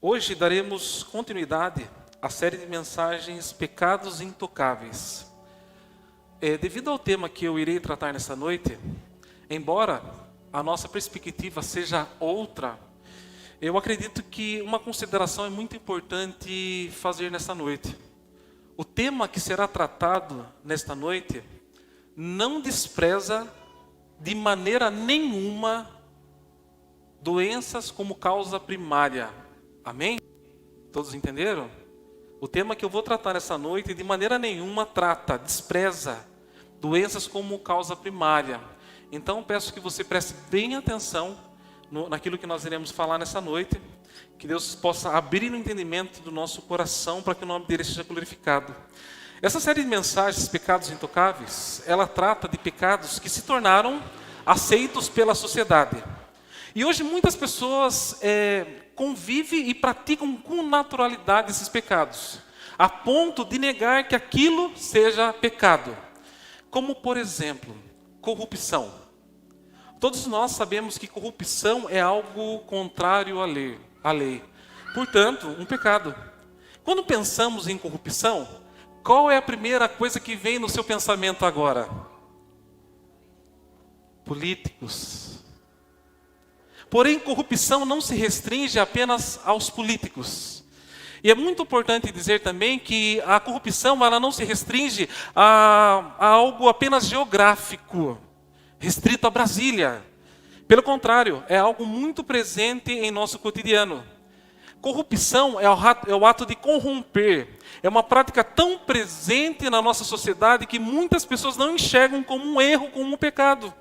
Hoje daremos continuidade à série de mensagens Pecados Intocáveis. Devido ao tema que eu irei tratar nessa noite, embora a nossa perspectiva seja outra, eu acredito que uma consideração é muito importante fazer nessa noite. O tema que será tratado nesta noite não despreza de maneira nenhuma doenças como causa primária. Amém? Todos entenderam? O tema que eu vou tratar nessa noite de maneira nenhuma despreza doenças como causa primária. Então peço que você preste bem atenção naquilo que nós iremos falar nessa noite, que Deus possa abrir o entendimento do nosso coração para que o nome dele seja glorificado. Essa série de mensagens, Pecados Intocáveis, ela trata de pecados que se tornaram aceitos pela sociedade. E hoje muitas pessoas convivem e praticam com naturalidade esses pecados, a ponto de negar que aquilo seja pecado. Como, por exemplo, corrupção. Todos nós sabemos que corrupção é algo contrário à lei. Portanto, um pecado. Quando pensamos em corrupção, qual é a primeira coisa que vem no seu pensamento agora? Políticos. Porém, corrupção não se restringe apenas aos políticos. E é muito importante dizer também que a corrupção ela não se restringe a algo apenas geográfico, restrito a Brasília. Pelo contrário, é algo muito presente em nosso cotidiano. Corrupção é o ato de corromper. É uma prática tão presente na nossa sociedade que muitas pessoas não enxergam como um erro, como um pecado.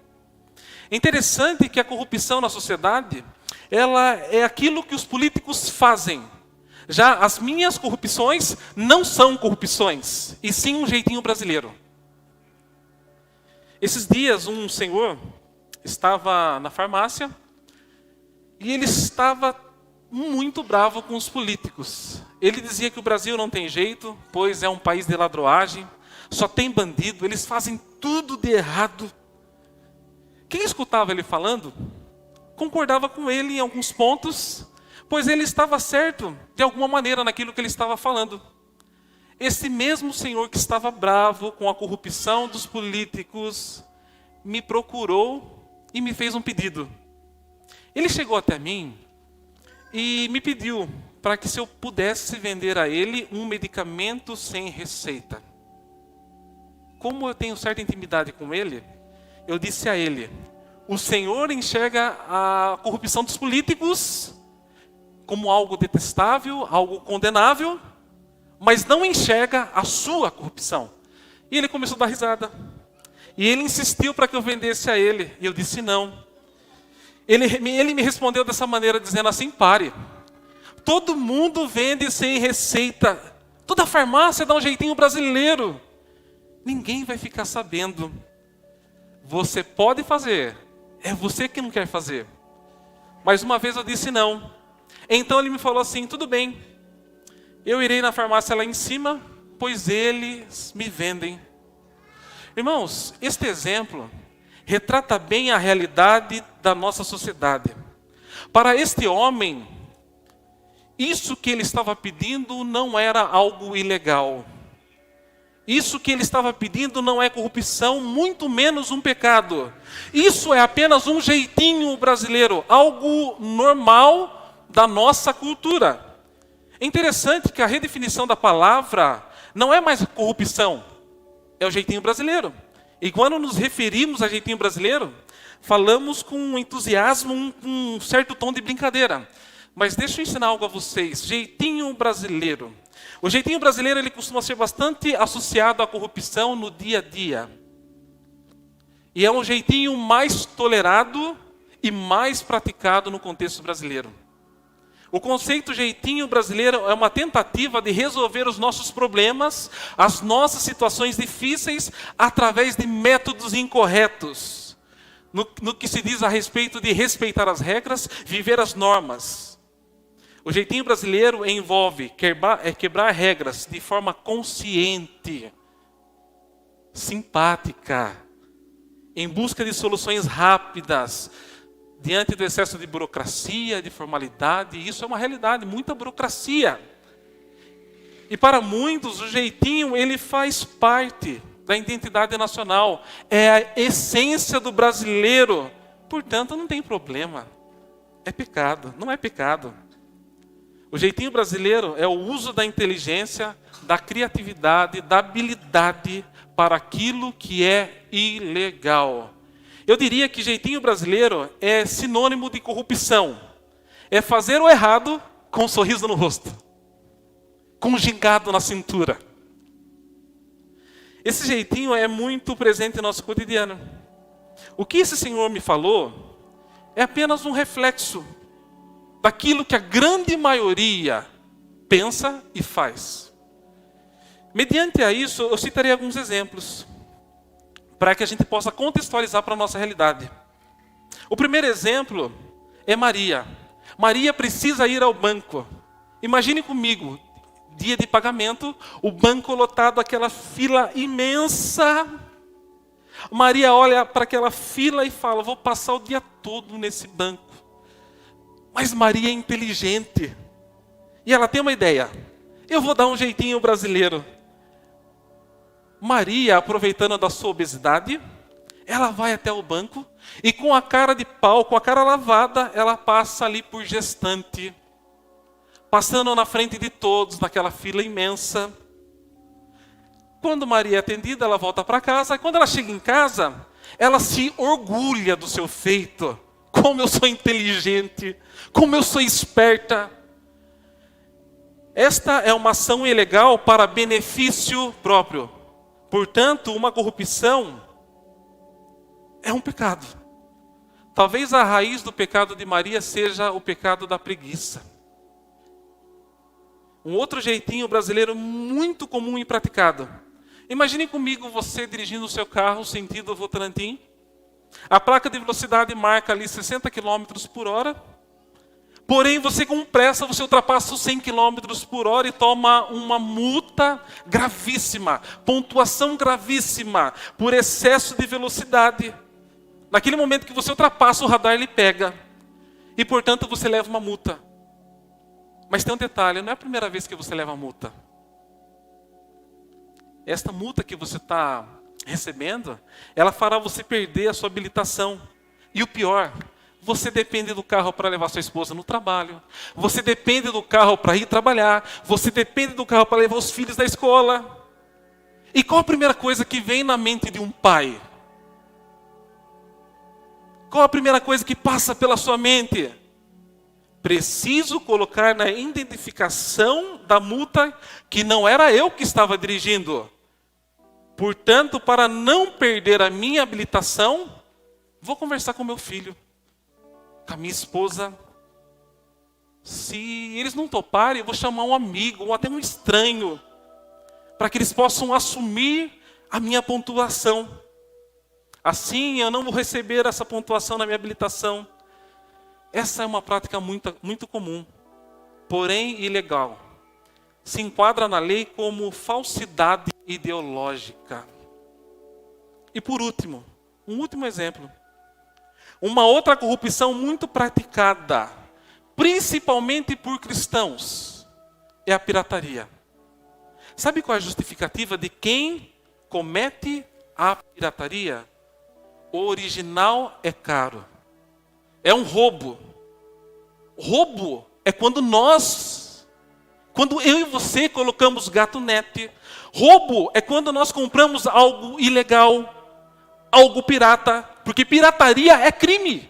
É interessante que a corrupção na sociedade, ela é aquilo que os políticos fazem. Já as minhas corrupções não são corrupções, e sim um jeitinho brasileiro. Esses dias um senhor estava na farmácia e ele estava muito bravo com os políticos. Ele dizia que o Brasil não tem jeito, pois é um país de ladroagem, só tem bandido, eles fazem tudo de errado. Quem escutava ele falando, concordava com ele em alguns pontos, pois ele estava certo de alguma maneira naquilo que ele estava falando. Esse mesmo senhor que estava bravo com a corrupção dos políticos, me procurou e me fez um pedido. Ele chegou até mim e me pediu para que se eu pudesse vender a ele um medicamento sem receita. Como eu tenho certa intimidade com ele, eu disse a ele: o Senhor enxerga a corrupção dos políticos como algo detestável, algo condenável, mas não enxerga a sua corrupção. E ele começou a dar risada. E ele insistiu para que eu vendesse a ele. E eu disse não. Ele me respondeu dessa maneira, dizendo assim: pare. Todo mundo vende sem receita. Toda farmácia dá um jeitinho brasileiro. Ninguém vai ficar sabendo. Você pode fazer, é você que não quer fazer. Mas uma vez eu disse não. Então ele me falou assim: tudo bem, eu irei na farmácia lá em cima, pois eles me vendem. Irmãos, este exemplo retrata bem a realidade da nossa sociedade. Para este homem, isso que ele estava pedindo não era algo ilegal. Isso que ele estava pedindo não é corrupção, muito menos um pecado. Isso é apenas um jeitinho brasileiro, algo normal da nossa cultura. É interessante que a redefinição da palavra não é mais corrupção, é o jeitinho brasileiro. E quando nos referimos a jeitinho brasileiro, falamos com entusiasmo, um certo tom de brincadeira. Mas deixa eu ensinar algo a vocês, jeitinho brasileiro. O jeitinho brasileiro ele costuma ser bastante associado à corrupção no dia a dia. E é um jeitinho mais tolerado e mais praticado no contexto brasileiro. O conceito jeitinho brasileiro é uma tentativa de resolver os nossos problemas, as nossas situações difíceis, através de métodos incorretos. No que se diz a respeito de respeitar as regras, viver as normas. O jeitinho brasileiro envolve quebrar regras de forma consciente, simpática, em busca de soluções rápidas, diante do excesso de burocracia, de formalidade. Isso é uma realidade, muita burocracia. E para muitos, o jeitinho, ele faz parte da identidade nacional. É a essência do brasileiro. Portanto, não tem problema. É pecado, não é pecado. O jeitinho brasileiro é o uso da inteligência, da criatividade, da habilidade para aquilo que é ilegal. Eu diria que jeitinho brasileiro é sinônimo de corrupção. É fazer o errado com um sorriso no rosto, com um gingado na cintura. Esse jeitinho é muito presente em nosso cotidiano. O que esse senhor me falou é apenas um reflexo daquilo que a grande maioria pensa e faz. Mediante a isso, eu citarei alguns exemplos, para que a gente possa contextualizar para a nossa realidade. O primeiro exemplo é Maria. Maria precisa ir ao banco. Imagine comigo, dia de pagamento, o banco lotado, aquela fila imensa. Maria olha para aquela fila e fala: vou passar o dia todo nesse banco. Mas Maria é inteligente. E ela tem uma ideia. Eu vou dar um jeitinho brasileiro. Maria, aproveitando da sua obesidade, ela vai até o banco e com a cara de pau, com a cara lavada, ela passa ali por gestante. Passando na frente de todos, naquela fila imensa. Quando Maria é atendida, ela volta para casa. E quando ela chega em casa, ela se orgulha do seu feito. Como eu sou inteligente, como eu sou esperta. Esta é uma ação ilegal para benefício próprio. Portanto, uma corrupção é um pecado. Talvez a raiz do pecado de Maria seja o pecado da preguiça. Um outro jeitinho brasileiro muito comum e praticado. Imagine comigo você dirigindo o seu carro sentido Votorantim. A placa de velocidade marca ali 60 km por hora. Porém, você com pressa, você ultrapassa os 100 km por hora e toma uma multa gravíssima. Pontuação gravíssima por excesso de velocidade. Naquele momento que você ultrapassa, o radar lhe pega. E, portanto, você leva uma multa. Mas tem um detalhe, não é a primeira vez que você leva a multa. Esta multa que você está recebendo, ela fará você perder a sua habilitação. E o pior, você depende do carro para levar sua esposa no trabalho. Você depende do carro para ir trabalhar. Você depende do carro para levar os filhos da escola. E qual a primeira coisa que vem na mente de um pai? Qual a primeira coisa que passa pela sua mente? Preciso colocar na identificação da multa que não era eu que estava dirigindo. Portanto, para não perder a minha habilitação, vou conversar com meu filho, com a minha esposa. Se eles não toparem, eu vou chamar um amigo ou até um estranho, para que eles possam assumir a minha pontuação. Assim, eu não vou receber essa pontuação na minha habilitação. Essa é uma prática muito comum, porém ilegal. Se enquadra na lei como falsidade ideológica. E por último, um último exemplo. Uma outra corrupção muito praticada, principalmente por cristãos, é a pirataria. Sabe qual é a justificativa de quem comete a pirataria? O original é caro. É um roubo. Roubo é quando eu e você colocamos gato net. Roubo é quando nós compramos algo ilegal, algo pirata, porque pirataria é crime.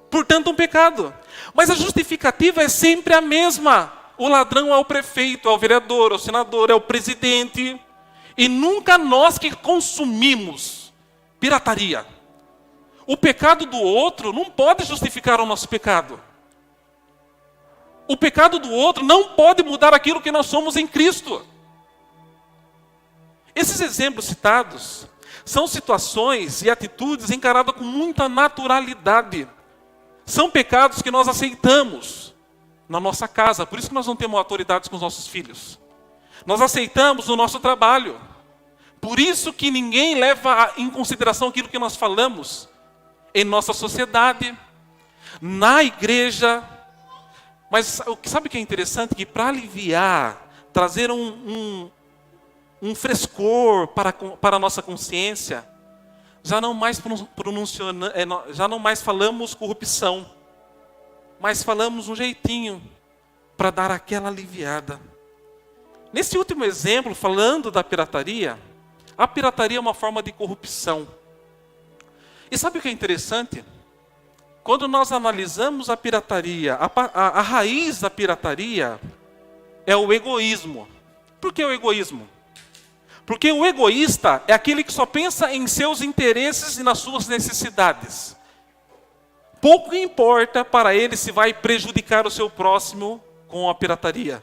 Portanto, um pecado. Mas a justificativa é sempre a mesma. O ladrão é o prefeito, é o vereador, é o senador, é o presidente. E nunca nós que consumimos pirataria. O pecado do outro não pode justificar o nosso pecado. O pecado do outro não pode mudar aquilo que nós somos em Cristo. Esses exemplos citados são situações e atitudes encaradas com muita naturalidade. São pecados que nós aceitamos na nossa casa. Por isso que nós não temos autoridades com os nossos filhos. Nós aceitamos no nosso trabalho. Por isso que ninguém leva em consideração aquilo que nós falamos em nossa sociedade. na igreja. Mas sabe o que é interessante? Que para aliviar, trazer um frescor para a nossa consciência, já não mais já não mais falamos corrupção, mas falamos um jeitinho para dar aquela aliviada. Nesse último exemplo, falando da pirataria, a pirataria é uma forma de corrupção. E sabe o que é interessante? Quando nós analisamos a pirataria, a raiz da pirataria é o egoísmo. Por que o egoísmo? Porque o egoísta é aquele que só pensa em seus interesses e nas suas necessidades. Pouco importa para ele se vai prejudicar o seu próximo com a pirataria.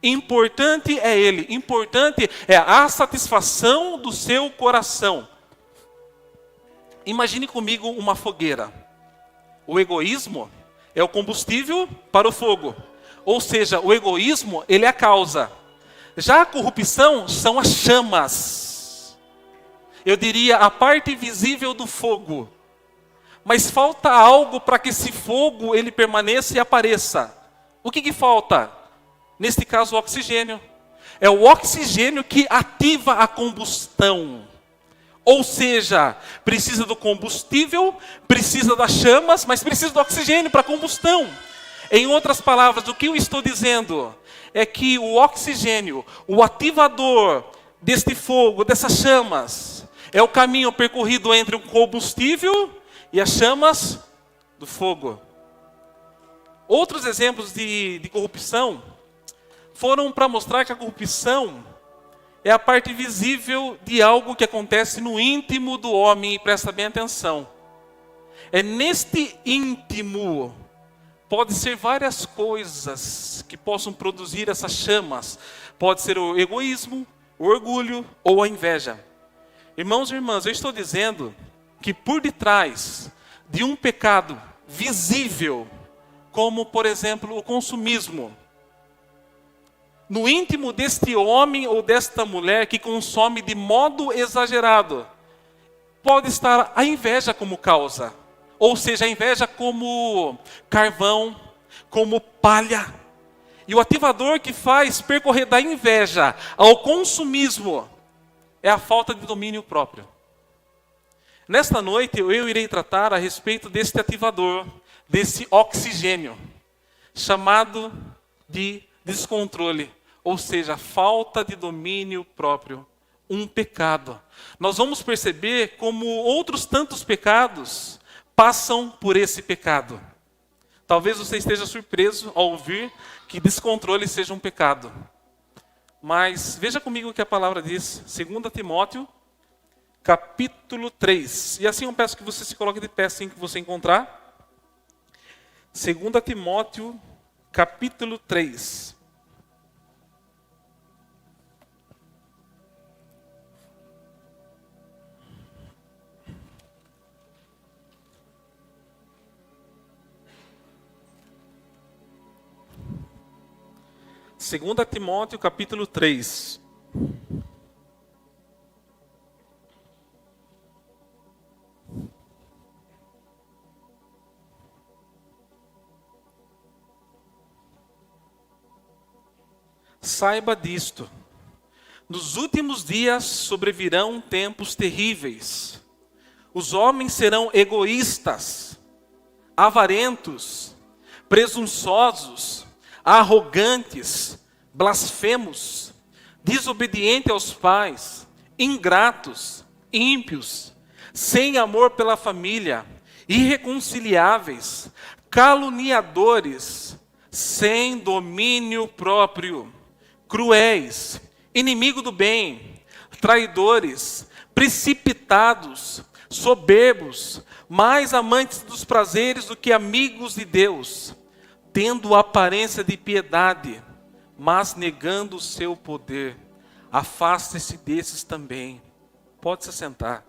Importante é ele, importante é a satisfação do seu coração. Imagine comigo uma fogueira. O egoísmo é o combustível para o fogo. Ou seja, o egoísmo, ele é a causa. Já a corrupção são as chamas. Eu diria a parte visível do fogo. Mas falta algo para que esse fogo ele permaneça e apareça. O que falta? Neste caso, o oxigênio. É o oxigênio que ativa a combustão. Ou seja, precisa do combustível, precisa das chamas, mas precisa do oxigênio para a combustão. Em outras palavras, o que eu estou dizendo é que o oxigênio, o ativador deste fogo, dessas chamas, é o caminho percorrido entre o combustível e as chamas do fogo. Outros exemplos de corrupção foram para mostrar que a corrupção é a parte visível de algo que acontece no íntimo do homem, e presta bem atenção. É neste íntimo, pode ser várias coisas que possam produzir essas chamas. Pode ser o egoísmo, o orgulho ou a inveja. Irmãos e irmãs, eu estou dizendo que por detrás de um pecado visível, como por exemplo o consumismo, no íntimo deste homem ou desta mulher que consome de modo exagerado, pode estar a inveja como causa. Ou seja, a inveja como carvão, como palha. E o ativador que faz percorrer da inveja ao consumismo é a falta de domínio próprio. Nesta noite eu irei tratar a respeito deste ativador, desse oxigênio, chamado de descontrole, ou seja, falta de domínio próprio, um pecado. Nós vamos perceber como outros tantos pecados passam por esse pecado. Talvez você esteja surpreso ao ouvir que descontrole seja um pecado. Mas veja comigo o que a palavra diz, 2 Timóteo, capítulo 3. E assim eu peço que você se coloque de pé assim que você encontrar. 2 Timóteo, capítulo 3. Segunda Timóteo, capítulo 3. Saiba disto, nos últimos dias sobrevirão tempos terríveis. Os homens serão egoístas, avarentos, presunçosos, arrogantes, blasfemos, desobedientes aos pais, ingratos, ímpios, sem amor pela família, irreconciliáveis, caluniadores, sem domínio próprio, cruéis, inimigo do bem, traidores, precipitados, soberbos, mais amantes dos prazeres do que amigos de Deus, tendo aparência de piedade, mas negando o seu poder. Afaste-se desses também. Pode se sentar.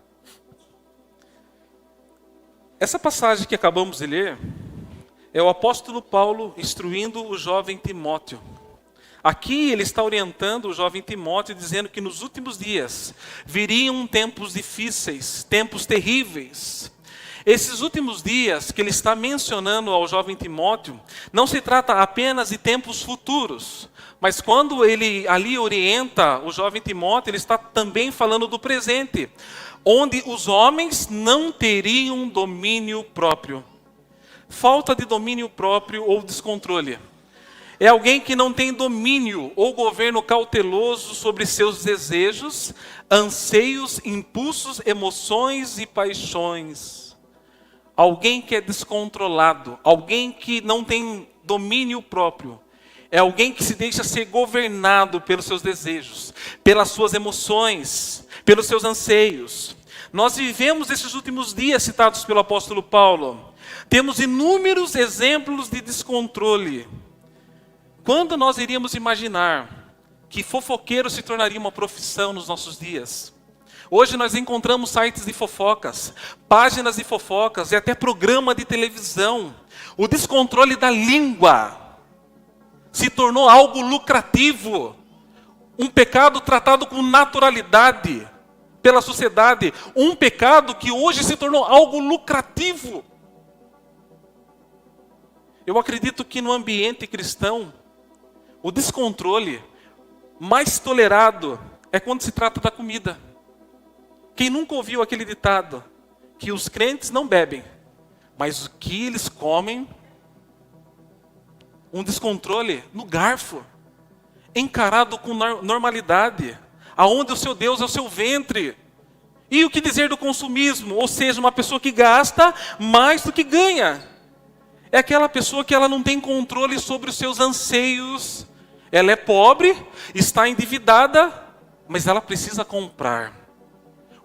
Essa passagem que acabamos de ler é o apóstolo Paulo instruindo o jovem Timóteo. Aqui ele está orientando o jovem Timóteo, dizendo que nos últimos dias viriam tempos difíceis, tempos terríveis. Esses últimos dias que ele está mencionando ao jovem Timóteo, não se trata apenas de tempos futuros, mas quando ele ali orienta o jovem Timóteo, ele está também falando do presente, onde os homens não teriam domínio próprio. Falta de domínio próprio ou descontrole. É alguém que não tem domínio ou governo cauteloso sobre seus desejos, anseios, impulsos, emoções e paixões. Alguém que é descontrolado, alguém que não tem domínio próprio. É alguém que se deixa ser governado pelos seus desejos, pelas suas emoções, pelos seus anseios. Nós vivemos esses últimos dias citados pelo apóstolo Paulo. Temos inúmeros exemplos de descontrole. Quando nós iríamos imaginar que fofoqueiro se tornaria uma profissão nos nossos dias? Hoje nós encontramos sites de fofocas, páginas de fofocas e até programa de televisão. O descontrole da língua se tornou algo lucrativo, um pecado tratado com naturalidade pela sociedade, um pecado que hoje se tornou algo lucrativo. Eu acredito que no ambiente cristão, o descontrole mais tolerado é quando se trata da comida. Quem nunca ouviu aquele ditado, que os crentes não bebem, mas o que eles comem, um descontrole no garfo, encarado com normalidade, aonde o seu Deus é o seu ventre. E o que dizer do consumismo? Ou seja, uma pessoa que gasta mais do que ganha. É aquela pessoa que ela não tem controle sobre os seus anseios. Ela é pobre, está endividada, mas ela precisa comprar.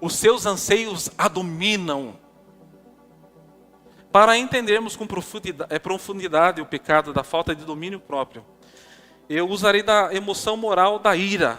Os seus anseios a dominam. Para entendermos com profundidade o pecado da falta de domínio próprio, eu usarei da emoção moral da ira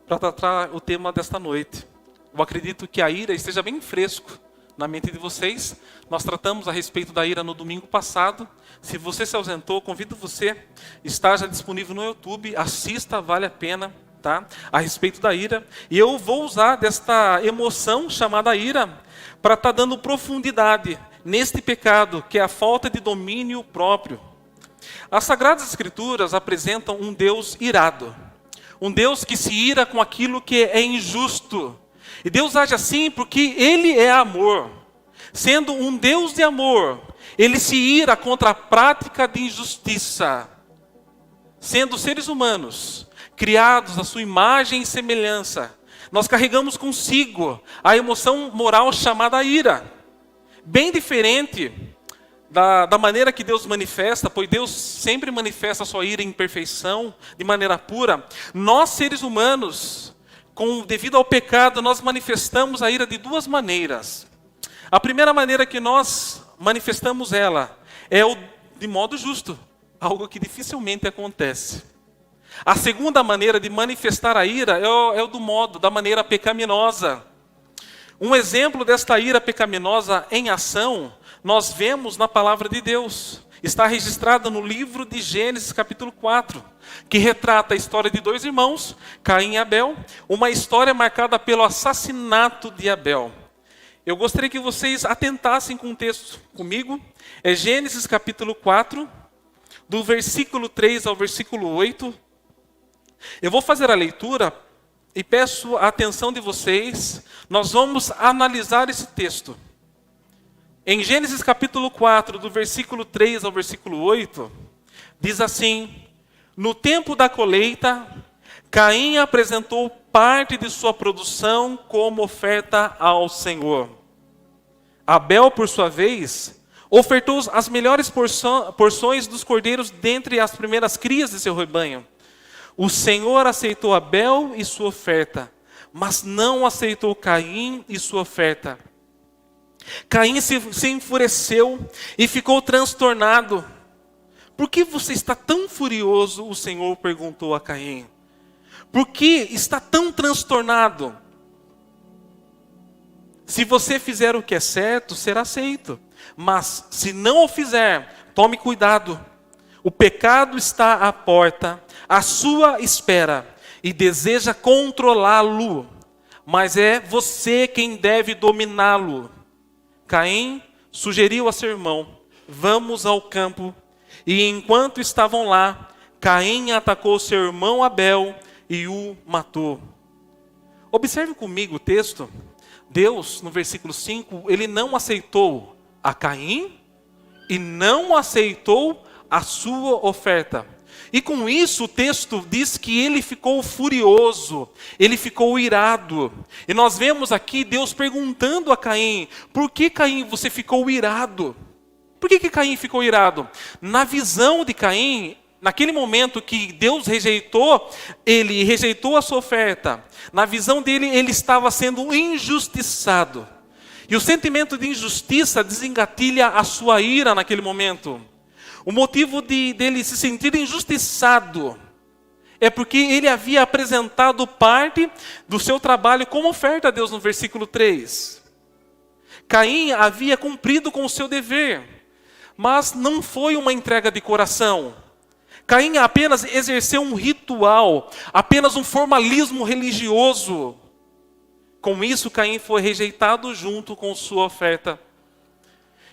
para tratar o tema desta noite. Eu acredito que a ira esteja bem fresco na mente de vocês. Nós tratamos a respeito da ira no domingo passado. Se você se ausentou, convido você, está já disponível no YouTube, assista, vale a pena, tá? A respeito da ira. E eu vou usar desta emoção chamada ira para estar dando profundidade neste pecado, que é a falta de domínio próprio. As Sagradas Escrituras apresentam um Deus irado, um Deus que se ira com aquilo que é injusto. E Deus age assim porque Ele é amor. Sendo um Deus de amor, Ele se ira contra a prática de injustiça. Sendo seres humanos, criados à sua imagem e semelhança, nós carregamos consigo a emoção moral chamada ira. Bem diferente da maneira que Deus manifesta, pois Deus sempre manifesta a sua ira em perfeição, de maneira pura. Nós, seres humanos, devido ao pecado, nós manifestamos a ira de duas maneiras. A primeira maneira que nós manifestamos ela é de modo justo, algo que dificilmente acontece. A segunda maneira de manifestar a ira é da maneira pecaminosa. Um exemplo desta ira pecaminosa em ação, nós vemos na palavra de Deus. Está registrada no livro de Gênesis capítulo 4, que retrata a história de dois irmãos, Caim e Abel, uma história marcada pelo assassinato de Abel. Eu gostaria que vocês atentassem com o texto comigo. É Gênesis capítulo 4, do versículo 3 ao versículo 8. Eu vou fazer a leitura e peço a atenção de vocês. Nós vamos analisar esse texto. Em Gênesis capítulo 4, do versículo 3 ao versículo 8, diz assim: No tempo da colheita, Caim apresentou parte de sua produção como oferta ao Senhor. Abel, por sua vez, ofertou as melhores porções dos cordeiros dentre as primeiras crias de seu rebanho. O Senhor aceitou Abel e sua oferta, mas não aceitou Caim e sua oferta. Caim se enfureceu e ficou transtornado. Por que você está tão furioso? O Senhor perguntou a Caim. Por que está tão transtornado? Se você fizer o que é certo, será aceito. Mas se não o fizer, tome cuidado. O pecado está à porta, à sua espera, e deseja controlá-lo. Mas é você quem deve dominá-lo. Caim sugeriu a seu irmão: vamos ao campo. E enquanto estavam lá, Caim atacou seu irmão Abel e o matou. Observe comigo o texto. Deus, no versículo 5, ele não aceitou a Caim e não aceitou a sua oferta. E com isso o texto diz que ele ficou furioso, ele ficou irado. E nós vemos aqui Deus perguntando a Caim: por que, Caim, você ficou irado? Por que Caim ficou irado? Na visão de Caim, naquele momento que Deus rejeitou, ele rejeitou a sua oferta. Na visão dele, ele estava sendo injustiçado. E o sentimento de injustiça desengatilha a sua ira naquele momento. O motivo dele se sentir injustiçado é porque ele havia apresentado parte do seu trabalho como oferta a Deus no versículo 3. Caim havia cumprido com o seu dever, mas não foi uma entrega de coração. Caim apenas exerceu um ritual, apenas um formalismo religioso. Com isso, Caim foi rejeitado junto com sua oferta.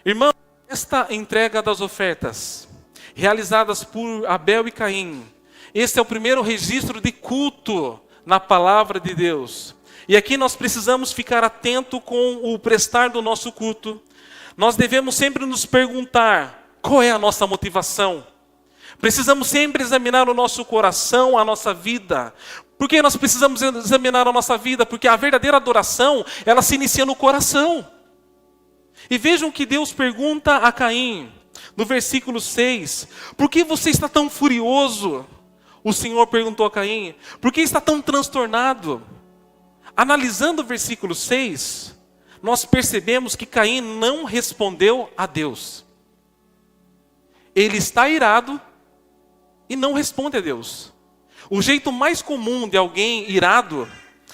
Irmão, esta entrega das ofertas, realizadas por Abel e Caim, este é o primeiro registro de culto na palavra de Deus. E aqui nós precisamos ficar atento com o prestar do nosso culto. Nós devemos sempre nos perguntar: qual é a nossa motivação? Precisamos sempre examinar o nosso coração, a nossa vida. Por que nós precisamos examinar a nossa vida? Porque a verdadeira adoração, ela se inicia no coração. E vejam que Deus pergunta a Caim, no versículo 6, por que você está tão furioso? O Senhor perguntou a Caim, por que está tão transtornado? Analisando o versículo 6, nós percebemos que Caim não respondeu a Deus. Ele está irado e não responde a Deus. O jeito mais comum de alguém irado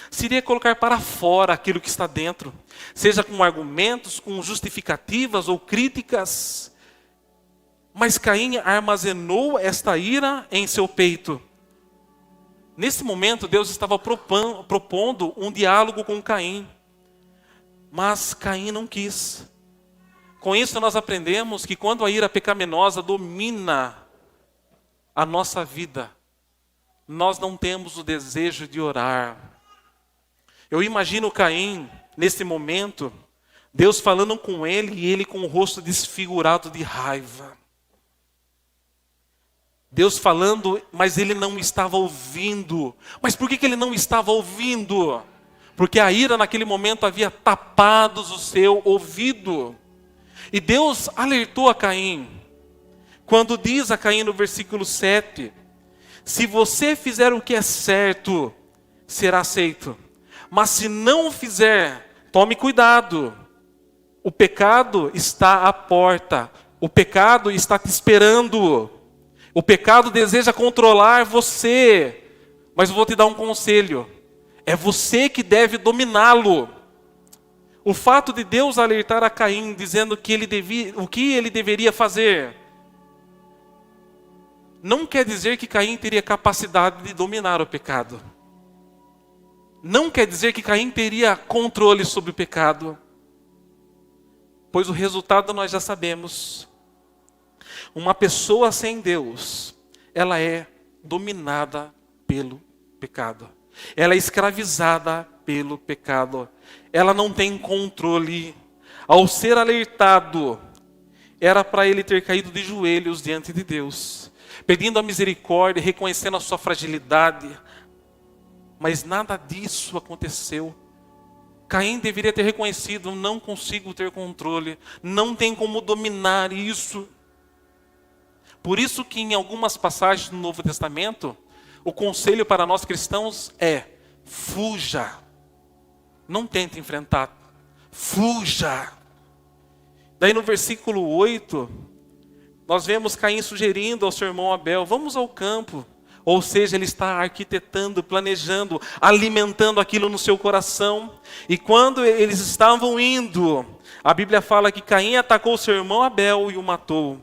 seria colocar para fora aquilo que está dentro, seja com argumentos, com justificativas ou críticas. Mas Caim armazenou esta ira em seu peito. Nesse momento, Deus estava propondo um diálogo com Caim, mas Caim não quis. Com isso nós aprendemos que quando a ira pecaminosa domina a nossa vida, nós não temos o desejo de orar. Eu imagino Caim, nesse momento, Deus falando com ele e ele com o rosto desfigurado de raiva. Deus falando, mas ele não estava ouvindo. Mas por que ele não estava ouvindo? Porque a ira naquele momento havia tapado o seu ouvido. E Deus alertou a Caim, quando diz a Caim no versículo 7, se você fizer o que é certo, será aceito. Mas se não fizer, tome cuidado. O pecado está à porta. O pecado está te esperando. O pecado deseja controlar você. Mas eu vou te dar um conselho. É você que deve dominá-lo. O fato de Deus alertar a Caim, dizendo que o que ele deveria fazer, não quer dizer que Caim teria capacidade de dominar o pecado. Não quer dizer que Caim teria controle sobre o pecado. Pois o resultado nós já sabemos. Uma pessoa sem Deus, ela é dominada pelo pecado. Ela é escravizada pelo pecado. Ela não tem controle. Ao ser alertado, era para ele ter caído de joelhos diante de Deus, pedindo a misericórdia, reconhecendo a sua fragilidade. Mas nada disso aconteceu. Caim deveria ter reconhecido, não consigo ter controle, não tem como dominar isso. Por isso que em algumas passagens do Novo Testamento, o conselho para nós cristãos é: fuja. Não tente enfrentar, fuja. Daí no versículo 8, nós vemos Caim sugerindo ao seu irmão Abel: vamos ao campo. Ou seja, ele está arquitetando, planejando, alimentando aquilo no seu coração. E quando eles estavam indo, a Bíblia fala que Caim atacou seu irmão Abel e o matou.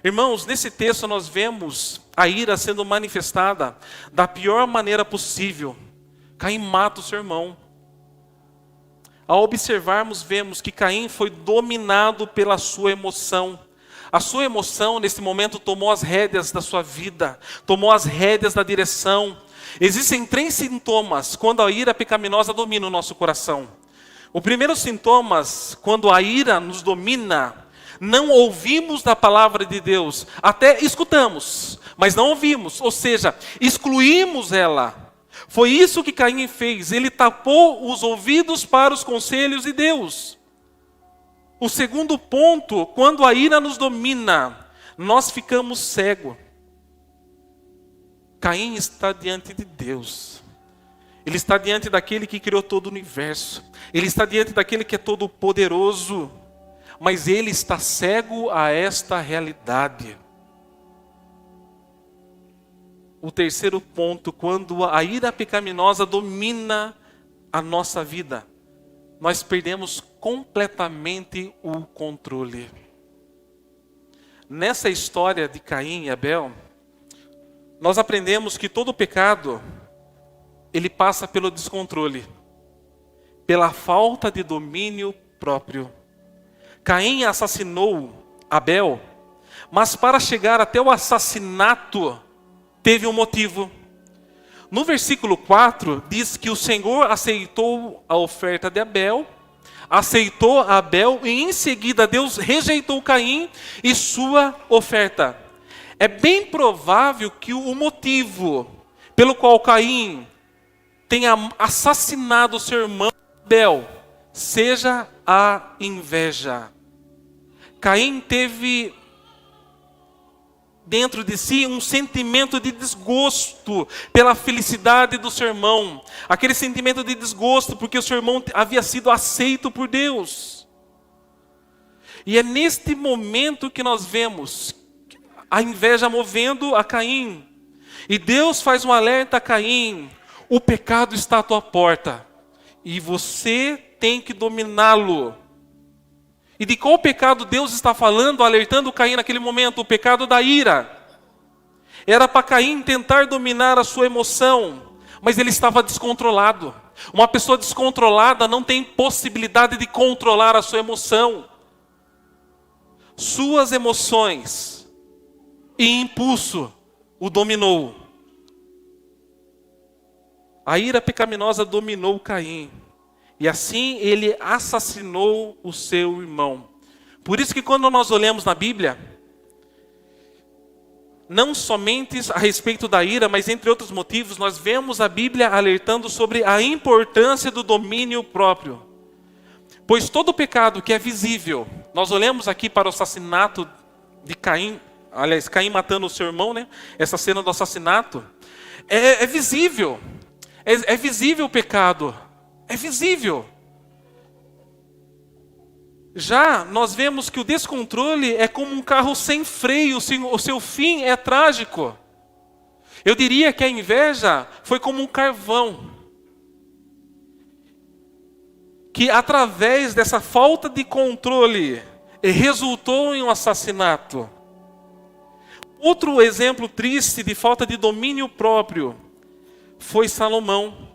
Irmãos, nesse texto nós vemos a ira sendo manifestada da pior maneira possível. Caim mata o seu irmão. ao observarmos, vemos que Caim foi dominado pela sua emoção. A sua emoção, nesse momento, tomou as rédeas da sua vida, tomou as rédeas da direção. Existem 3 sintomas quando a ira pecaminosa domina o nosso coração. O primeiro sintoma, quando a ira nos domina, não ouvimos da palavra de Deus, até escutamos, mas não ouvimos, ou seja, excluímos ela. Foi isso que Caim fez, ele tapou os ouvidos para os conselhos de Deus. O segundo ponto, quando a ira nos domina, nós ficamos cegos. Caim está diante de Deus. Ele está diante daquele que criou todo o universo. Ele está diante daquele que é todo poderoso. Mas ele está cego a esta realidade. O terceiro ponto, quando a ira pecaminosa domina a nossa vida, nós perdemos completamente o controle. Nessa história de Caim e Abel, nós aprendemos que todo pecado, ele passa pelo descontrole, pela falta de domínio próprio. Caim assassinou Abel, mas para chegar até o assassinato, teve um motivo. No versículo 4, diz que o Senhor aceitou a oferta de Abel, aceitou Abel e em seguida Deus rejeitou Caim e sua oferta. É bem provável que o motivo pelo qual Caim tenha assassinado o seu irmão Abel seja a inveja. Caim teve dentro de si um sentimento de desgosto pela felicidade do seu irmão. Aquele sentimento de desgosto porque o seu irmão havia sido aceito por Deus. E é neste momento que nós vemos a inveja movendo a Caim. E Deus faz um alerta a Caim: o pecado está à tua porta e você tem que dominá-lo. E de qual pecado Deus está falando, alertando Caim naquele momento? O pecado da ira. Era para Caim tentar dominar a sua emoção, mas ele estava descontrolado. Uma pessoa descontrolada não tem possibilidade de controlar a sua emoção. Suas emoções e impulso o dominou. A ira pecaminosa dominou Caim. E assim ele assassinou o seu irmão. Por isso que quando nós olhamos na Bíblia, não somente a respeito da ira, mas entre outros motivos, nós vemos a Bíblia alertando sobre a importância do domínio próprio. Pois todo pecado que é visível, nós olhamos aqui para o assassinato de Caim, aliás, Caim matando o seu irmão, né? Essa cena do assassinato, é visível. É visível o pecado. É visível. Já nós vemos que o descontrole é como um carro sem freio, o seu fim é trágico. Eu diria que a inveja foi como um carvão, que através dessa falta de controle resultou em um assassinato. Outro exemplo triste de falta de domínio próprio foi Salomão.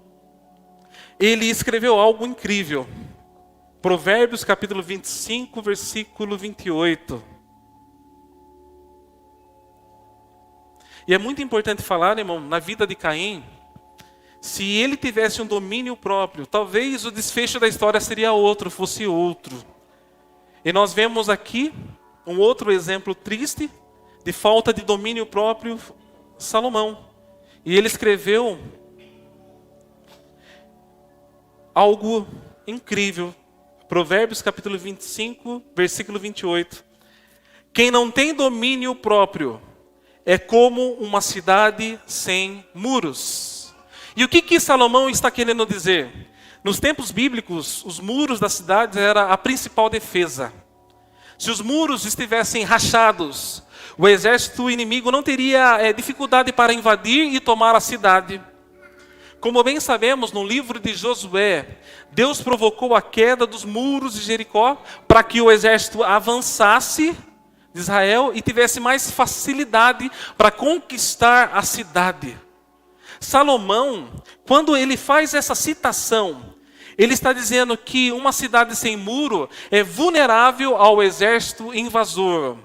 Ele escreveu algo incrível. Provérbios capítulo 25, versículo 28. E é muito importante falar, irmão, na vida de Caim, se ele tivesse um domínio próprio, talvez o desfecho da história seria outro, fosse outro. E nós vemos aqui um outro exemplo triste de falta de domínio próprio, Salomão. E ele escreveu algo incrível. Provérbios capítulo 25, versículo 28. Quem não tem domínio próprio é como uma cidade sem muros. E o que Salomão está querendo dizer? Nos tempos bíblicos, os muros das cidades era a principal defesa. Se os muros estivessem rachados, o exército inimigo não teria dificuldade para invadir e tomar a cidade. Como bem sabemos, no livro de Josué, Deus provocou a queda dos muros de Jericó para que o exército avançasse de Israel e tivesse mais facilidade para conquistar a cidade. Salomão, quando ele faz essa citação, Ele está dizendo que uma cidade sem muro é vulnerável ao exército invasor.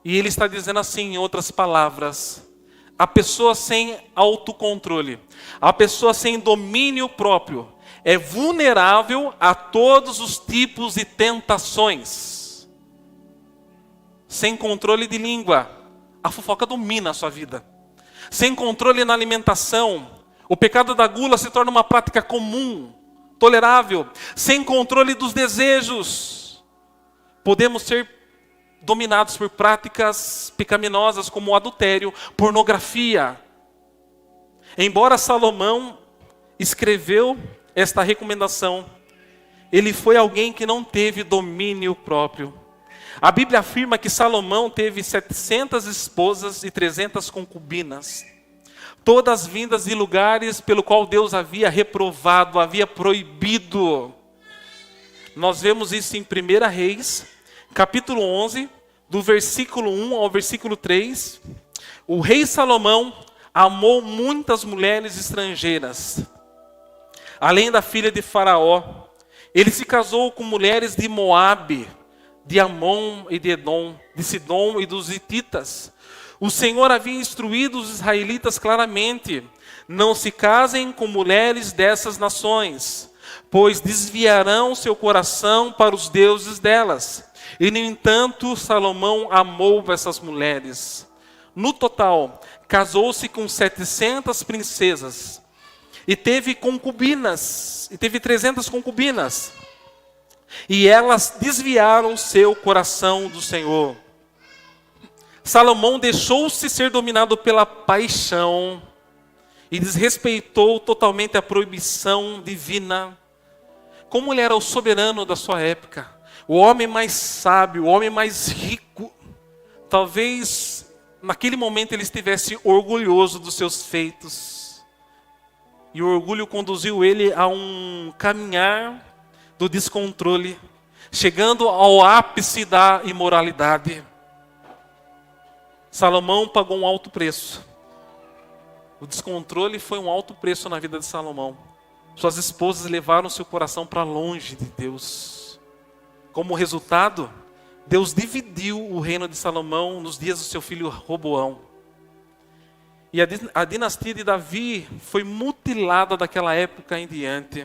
E ele está dizendo assim, em outras palavras, a pessoa sem autocontrole, a pessoa sem domínio próprio, é vulnerável a todos os tipos de tentações. Sem controle de língua, a fofoca domina a sua vida. Sem controle na alimentação, o pecado da gula se torna uma prática comum, tolerável. Sem controle dos desejos, podemos ser dominados por práticas pecaminosas como o adultério, pornografia. Embora Salomão escreveu esta recomendação, ele foi alguém que não teve domínio próprio. A Bíblia afirma que Salomão teve 700 esposas e 300 concubinas, todas vindas de lugares pelo qual Deus havia reprovado, havia proibido. Nós vemos isso em 1 Reis, capítulo 11, do versículo 1 ao versículo 3. O rei Salomão amou muitas mulheres estrangeiras, além da filha de Faraó. Ele se casou com mulheres de Moabe, de Amon e de Edom, de Sidom e dos Hititas. O Senhor havia instruído os israelitas claramente: não se casem com mulheres dessas nações, pois desviarão seu coração para os deuses delas. E, no entanto, Salomão amou essas mulheres. No total, casou-se com 700 princesas e teve concubinas, e teve 300 concubinas. E elas desviaram seu coração do Senhor. Salomão deixou-se ser dominado pela paixão e desrespeitou totalmente a proibição divina. Como ele era o soberano da sua época, o homem mais sábio, o homem mais rico, talvez naquele momento ele estivesse orgulhoso dos seus feitos. E o orgulho conduziu ele a um caminhar do descontrole, chegando ao ápice da imoralidade. Salomão pagou um alto preço. O descontrole foi um alto preço na vida de Salomão. Suas esposas levaram seu coração para longe de Deus. Como resultado, Deus dividiu o reino de Salomão nos dias do seu filho Roboão. E a dinastia de Davi foi mutilada daquela época em diante.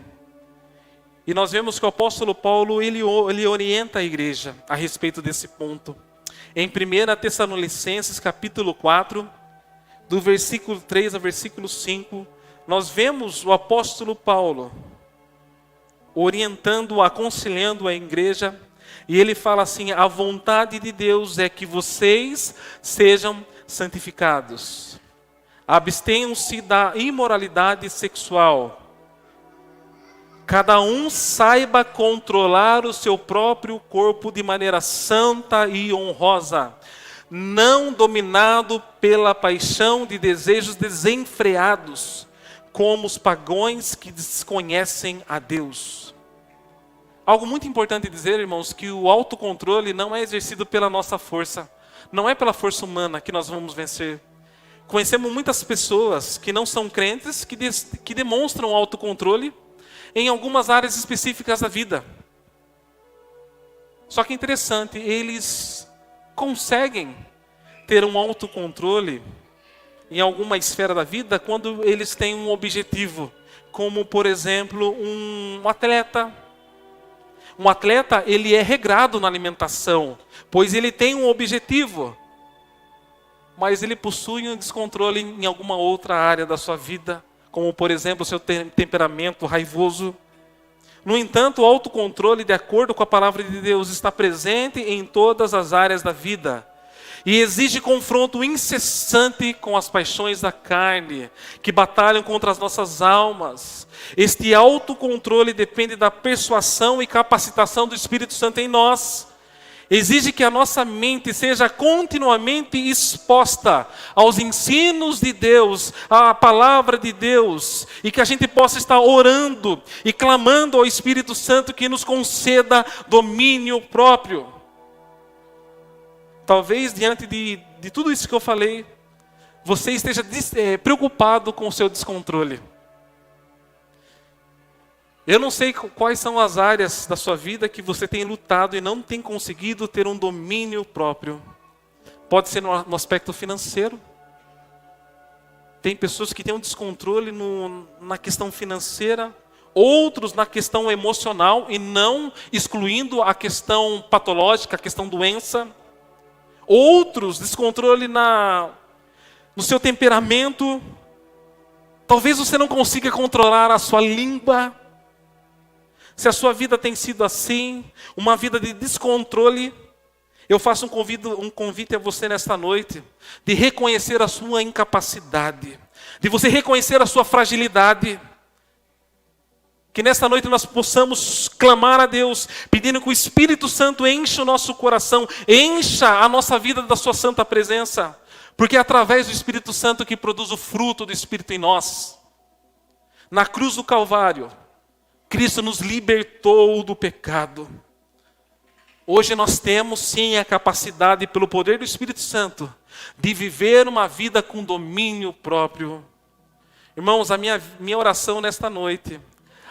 E nós vemos que o apóstolo Paulo, ele orienta a igreja a respeito desse ponto. Em 1 Tessalonicenses, capítulo 4, do versículo 3 ao versículo 5, nós vemos o apóstolo Paulo orientando, aconselhando a igreja, e ele fala assim: a vontade de Deus é que vocês sejam santificados. Abstenham-se da imoralidade sexual. Cada um saiba controlar o seu próprio corpo de maneira santa e honrosa, não dominado pela paixão de desejos desenfreados, como os pagãos que desconhecem a Deus. Algo muito importante dizer, irmãos, que o autocontrole não é exercido pela nossa força, não é pela força humana que nós vamos vencer. Conhecemos muitas pessoas que não são crentes, que demonstram autocontrole em algumas áreas específicas da vida. Só que é interessante, eles conseguem ter um autocontrole em alguma esfera da vida quando eles têm um objetivo, como por exemplo um atleta. Um atleta, ele é regrado na alimentação, pois ele tem um objetivo, mas ele possui um descontrole em alguma outra área da sua vida, como por exemplo o seu temperamento raivoso. No entanto, o autocontrole, de acordo com a palavra de Deus, está presente em todas as áreas da vida e exige confronto incessante com as paixões da carne, que batalham contra as nossas almas. Este autocontrole depende da persuasão e capacitação do Espírito Santo em nós. Exige que a nossa mente seja continuamente exposta aos ensinos de Deus, à palavra de Deus, e que a gente possa estar orando e clamando ao Espírito Santo que nos conceda domínio próprio. Talvez diante de tudo isso que eu falei, você esteja preocupado com o seu descontrole. Eu não sei quais são as áreas da sua vida que você tem lutado e não tem conseguido ter um domínio próprio. Pode ser no aspecto financeiro. Tem pessoas que têm um descontrole na questão financeira, outros na questão emocional, e não excluindo a questão patológica, a questão doença. Outros, descontrole no seu temperamento. Talvez você não consiga controlar a sua língua. Se a sua vida tem sido assim, uma vida de descontrole, eu faço um convite a você nesta noite, de reconhecer a sua incapacidade, de você reconhecer a sua fragilidade. Que nesta noite nós possamos clamar a Deus, pedindo que o Espírito Santo encha o nosso coração, encha a nossa vida da sua santa presença, porque é através do Espírito Santo que produz o fruto do Espírito em nós. Na cruz do Calvário, Cristo nos libertou do pecado. Hoje nós temos sim a capacidade, pelo poder do Espírito Santo, de viver uma vida com domínio próprio. Irmãos, a minha oração nesta noite,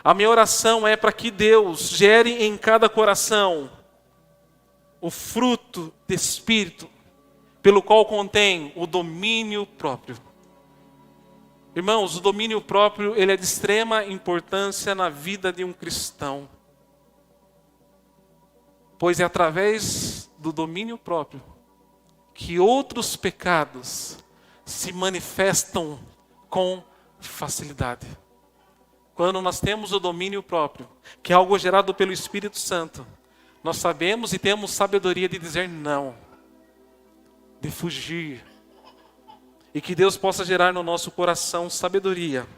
a minha oração é para que Deus gere em cada coração o fruto do Espírito, pelo qual contém o domínio próprio. Irmãos, o domínio próprio, ele é de extrema importância na vida de um cristão. Pois é através do domínio próprio que outros pecados se manifestam com facilidade. Quando nós temos o domínio próprio, que é algo gerado pelo Espírito Santo, nós sabemos e temos sabedoria de dizer não, de fugir. E que Deus possa gerar no nosso coração sabedoria.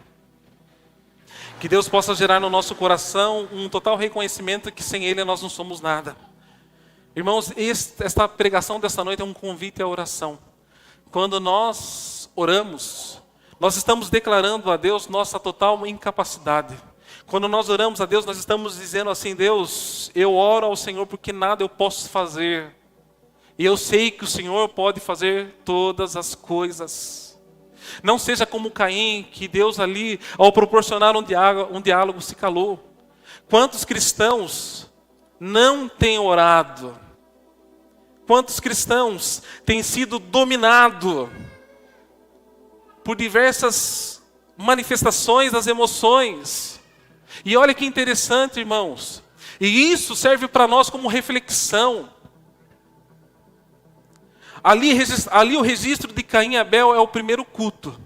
Que Deus possa gerar no nosso coração um total reconhecimento que sem Ele nós não somos nada. Irmãos, esta pregação desta noite é um convite à oração. Quando nós oramos, nós estamos declarando a Deus nossa total incapacidade. Quando nós oramos a Deus, nós estamos dizendo assim: Deus, eu oro ao Senhor porque nada eu posso fazer. E eu sei que o Senhor pode fazer todas as coisas. Não seja como Caim, que Deus ali, ao proporcionar um diálogo, se calou. Quantos cristãos não têm orado? Quantos cristãos têm sido dominados por diversas manifestações das emoções? E olha que interessante, irmãos. E isso serve para nós como reflexão. Ali o registro de Caim e Abel é o primeiro culto.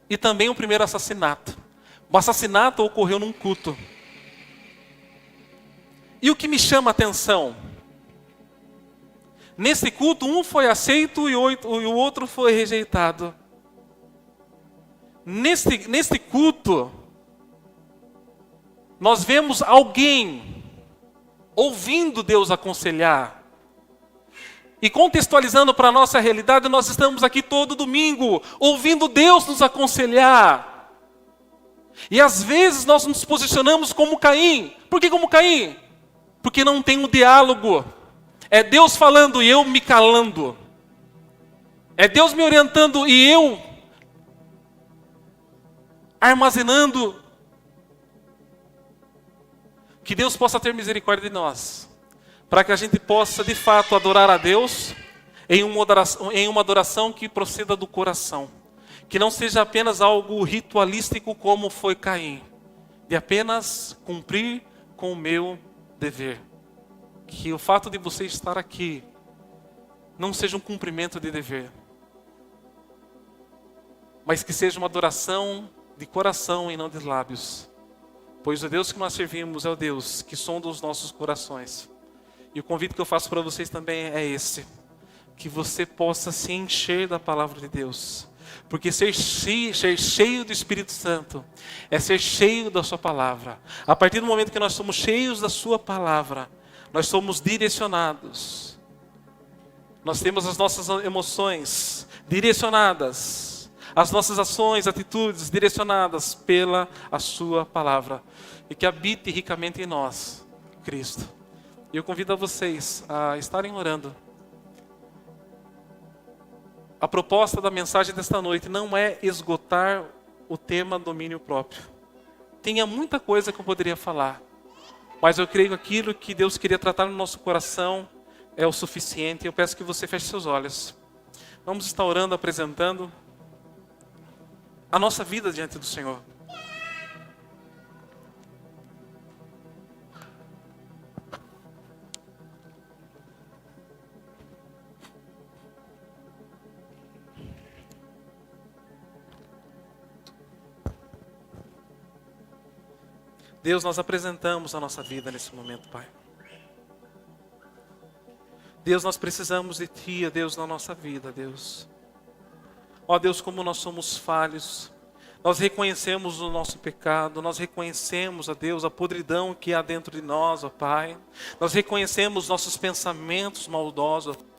E também o primeiro assassinato. O assassinato ocorreu num culto. E o que me chama a atenção? Nesse culto, um foi aceito e o outro foi rejeitado. Neste culto, nós vemos alguém ouvindo Deus aconselhar. E contextualizando para a nossa realidade, nós estamos aqui todo domingo, ouvindo Deus nos aconselhar. E às vezes nós nos posicionamos como Caim. Por que como Caim? Porque não tem um diálogo. É Deus falando e eu me calando. É Deus me orientando e eu armazenando. Que Deus possa ter misericórdia de nós, para que a gente possa de fato adorar a Deus em uma adoração que proceda do coração. Que não seja apenas algo ritualístico como foi Caim, de apenas cumprir com o meu dever. Que o fato de você estar aqui não seja um cumprimento de dever, mas que seja uma adoração de coração e não de lábios. Pois o Deus que nós servimos é o Deus que sonda os nossos corações. E o convite que eu faço para vocês também é esse: que você possa se encher da palavra de Deus. Porque ser cheio do Espírito Santo é ser cheio da sua palavra. A partir do momento que nós somos cheios da sua palavra, nós somos direcionados. Nós temos as nossas emoções direcionadas, as nossas ações, atitudes direcionadas pela a sua palavra. E que habite ricamente em nós, Cristo. E eu convido a vocês a estarem orando. A proposta da mensagem desta noite não é esgotar o tema domínio próprio. tinha muita coisa que eu poderia falar. Mas eu creio que aquilo que Deus queria tratar no nosso coração é o suficiente. Eu peço que você feche seus olhos. Vamos estar orando, apresentando a nossa vida diante do Senhor. Deus, nós apresentamos a nossa vida nesse momento, Pai. Deus, nós precisamos de Ti, ó Deus, na nossa vida, Deus. Ó Deus, como nós somos falhos. Nós reconhecemos o nosso pecado, nós reconhecemos, ó Deus, a podridão que há dentro de nós, ó Pai. Nós reconhecemos nossos pensamentos maldosos, ó Pai.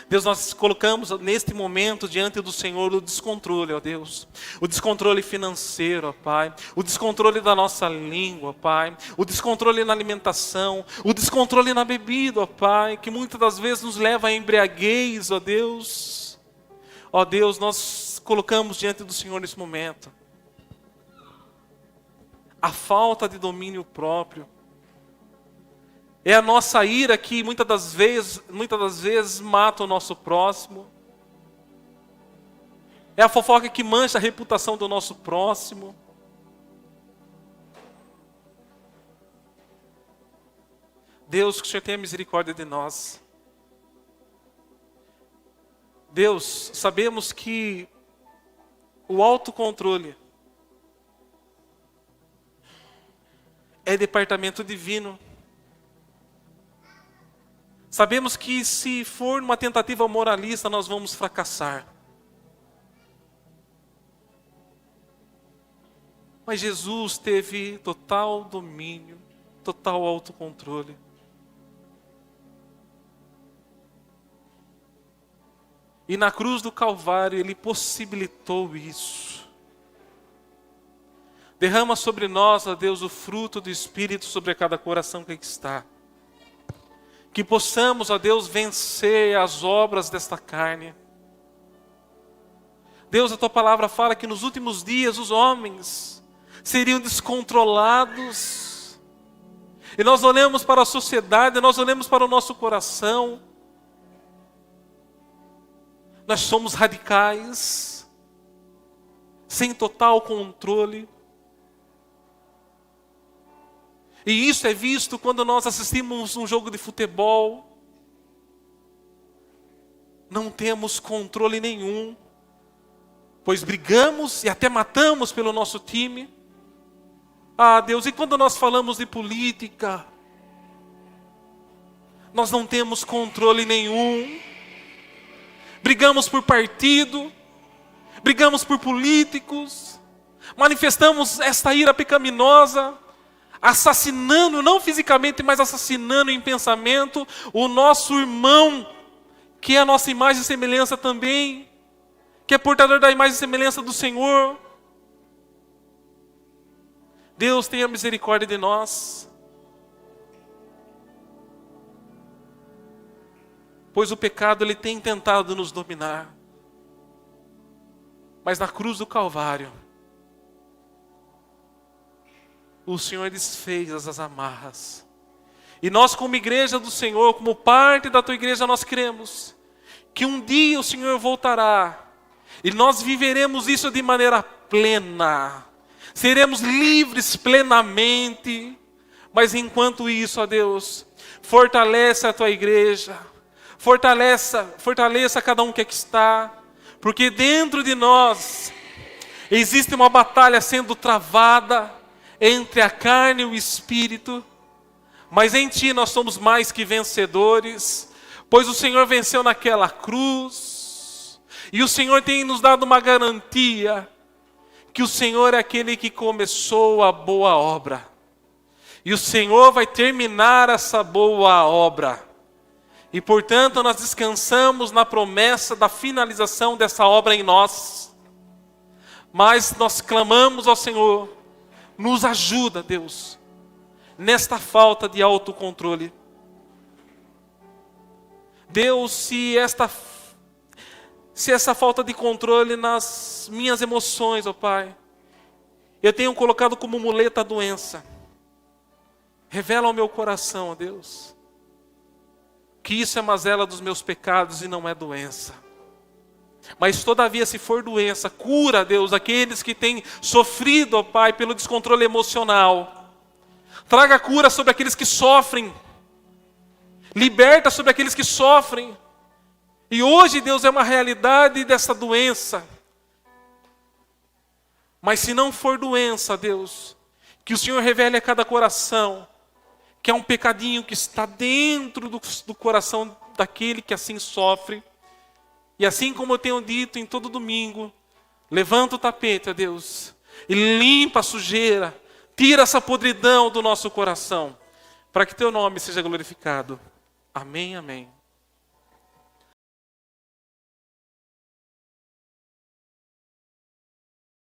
Deus, nós colocamos neste momento diante do Senhor o descontrole, ó Deus. O descontrole financeiro, ó Pai. O descontrole da nossa língua, ó Pai. O descontrole na alimentação. O descontrole na bebida, ó Pai. Que muitas das vezes nos leva à embriaguez, ó Deus. Ó Deus, nós colocamos diante do Senhor nesse momento a falta de domínio próprio. É a nossa ira que muitas das vezes mata o nosso próximo. É a fofoca que mancha a reputação do nosso próximo. Deus, que o Senhor tenha misericórdia de nós. Deus, sabemos que o autocontrole é departamento divino. Sabemos que se for uma tentativa moralista, nós vamos fracassar. Mas Jesus teve total domínio, total autocontrole. E na cruz do Calvário Ele possibilitou isso. Derrama sobre nós, ó Deus, o fruto do Espírito sobre cada coração que aqui está. Que possamos, ó Deus, vencer as obras desta carne. Deus, a Tua palavra fala que nos últimos dias os homens seriam descontrolados. E nós olhamos para a sociedade, nós olhamos para o nosso coração. Nós somos radicais, sem total controle. E isso é visto quando nós assistimos um jogo de futebol. Não temos controle nenhum, pois brigamos e até matamos pelo nosso time. Ah, Deus, e quando nós falamos de política, nós não temos controle nenhum. Brigamos por partido, brigamos por políticos, manifestamos esta ira pecaminosa, assassinando, não fisicamente, mas assassinando em pensamento, o nosso irmão, que é a nossa imagem e semelhança também, que é portador da imagem e semelhança do Senhor. Deus tenha misericórdia de nós. Pois o pecado ele tem tentado nos dominar. Mas na cruz do Calvário, o Senhor desfez as amarras. E nós como igreja do Senhor, como parte da Tua igreja, nós cremos que um dia o Senhor voltará. E nós viveremos isso de maneira plena. Seremos livres plenamente. Mas enquanto isso, ó Deus, fortalece a Tua igreja. Fortaleça cada um que aqui está, porque dentro de nós existe uma batalha sendo travada entre a carne e o espírito, mas em Ti nós somos mais que vencedores, pois o Senhor venceu naquela cruz, e o Senhor tem nos dado uma garantia, que o Senhor é aquele que começou a boa obra, e o Senhor vai terminar essa boa obra. E portanto nós descansamos na promessa da finalização dessa obra em nós. Mas nós clamamos ao Senhor, nos ajuda, Deus, nesta falta de autocontrole. Deus, se essa falta de controle nas minhas emoções, ó Pai, Eu tenho colocado como muleta a doença. Revela ao meu coração, ó Deus, que isso é mazela dos meus pecados e não é doença. Mas todavia, se for doença, cura, Deus, aqueles que têm sofrido, ó Pai, pelo descontrole emocional. Traga cura sobre aqueles que sofrem. Liberta sobre aqueles que sofrem. E hoje, Deus, é uma realidade dessa doença. Mas se não for doença, Deus, que o Senhor revele a cada coração que é um pecadinho que está dentro do coração daquele que assim sofre. E assim como eu tenho dito em todo domingo, levanta o tapete, ó Deus, e limpa a sujeira, tira essa podridão do nosso coração, para que teu nome seja glorificado. Amém, amém.